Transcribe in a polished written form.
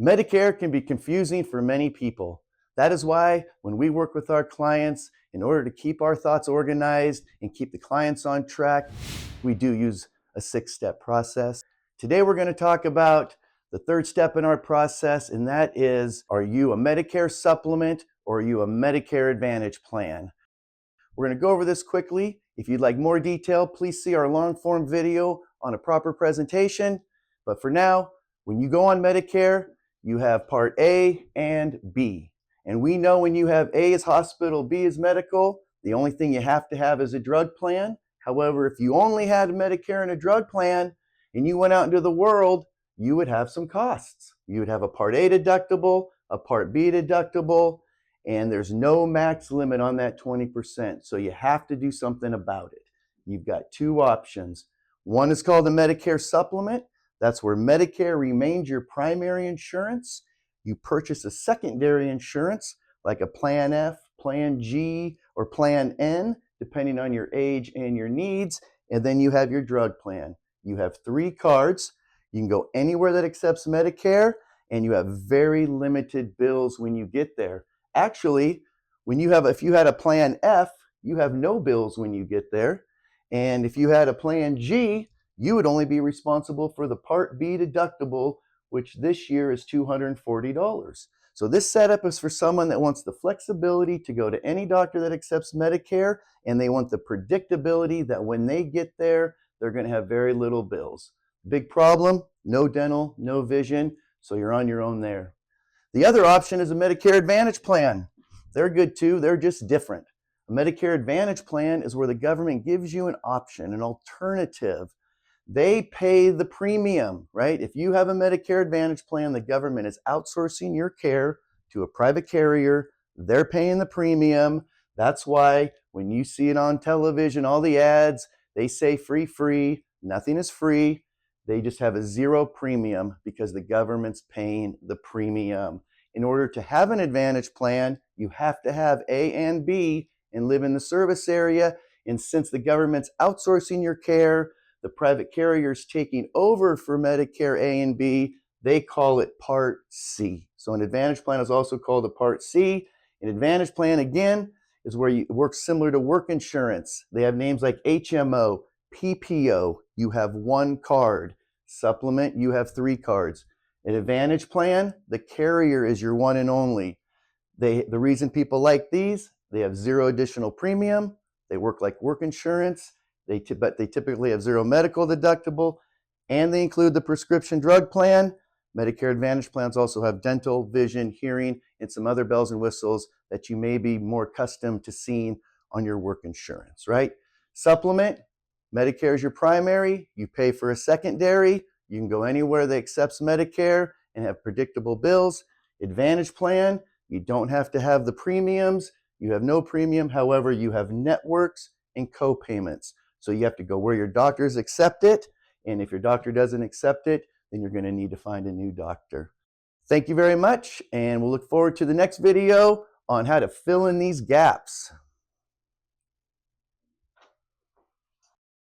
Medicare can be confusing for many people. That is why when we work with our clients, in order to keep our thoughts organized and keep the clients on track, we do use a 6-step process. Today we're going to talk about the third step in our process, and that is, are you a Medicare supplement or are you a Medicare Advantage plan? We're going to go over this quickly. If you'd like more detail, please see our long form video on a proper presentation. But for now, when you go on Medicare, you have Part A and B. And we know when you have A is hospital, B is medical, the only thing you have to have is a drug plan. However, if you only had Medicare and a drug plan and you went out into the world, you would have some costs. You would have a Part A deductible, a Part B deductible, and there's no max limit on that 20%. So you have to do something about it. You've got two options. One is called the Medicare supplement. That's where Medicare remains your primary insurance. You purchase a secondary insurance like a Plan F, Plan G, or Plan N, depending on your age and your needs. And then you have your drug plan. You have 3 cards. You can go anywhere that accepts Medicare, and you have very limited bills when you get there. Actually, if you had a Plan F, you have no bills when you get there. And if you had a Plan G, you would only be responsible for the Part B deductible, which this year is $240. So this setup is for someone that wants the flexibility to go to any doctor that accepts Medicare, and they want the predictability that when they get there, they're going to have very little bills. Big problem, no dental, no vision, so you're on your own there. The other option is a Medicare Advantage plan. They're good too, they're just different. A Medicare Advantage plan is where the government gives you an option, an alternative. They pay the premium, right? If you have a Medicare Advantage plan, the government is outsourcing your care to a private carrier. They're paying the premium. That's why when you see it on television, all the ads, they say free, free. Nothing is free. They just have a 0 premium because the government's paying the premium. In order to have an Advantage plan, you have to have A and B and live in the service area. And since the government's outsourcing your care, the private carriers taking over for Medicare A and B, they call it Part C. So an Advantage plan is also called a Part C. An Advantage plan, again, is where it works similar to work insurance. They have names like HMO, PPO, you have 1 card. Supplement, you have 3 cards. An Advantage plan, the carrier is your one and only. The reason people like these, they have 0 additional premium, they work like work insurance, but they typically have 0 medical deductible, and they include the prescription drug plan. Medicare Advantage plans also have dental, vision, hearing, and some other bells and whistles that you may be more accustomed to seeing on your work insurance, right? Supplement, Medicare is your primary, you pay for a secondary, you can go anywhere that accepts Medicare and have predictable bills. Advantage plan, you don't have to have the premiums, you have no premium, however, you have networks and co-payments. So you have to go where your doctors accept it, and if your doctor doesn't accept it, then you're going to need to find a new doctor. Thank you very much, and we'll look forward to the next video on how to fill in these gaps.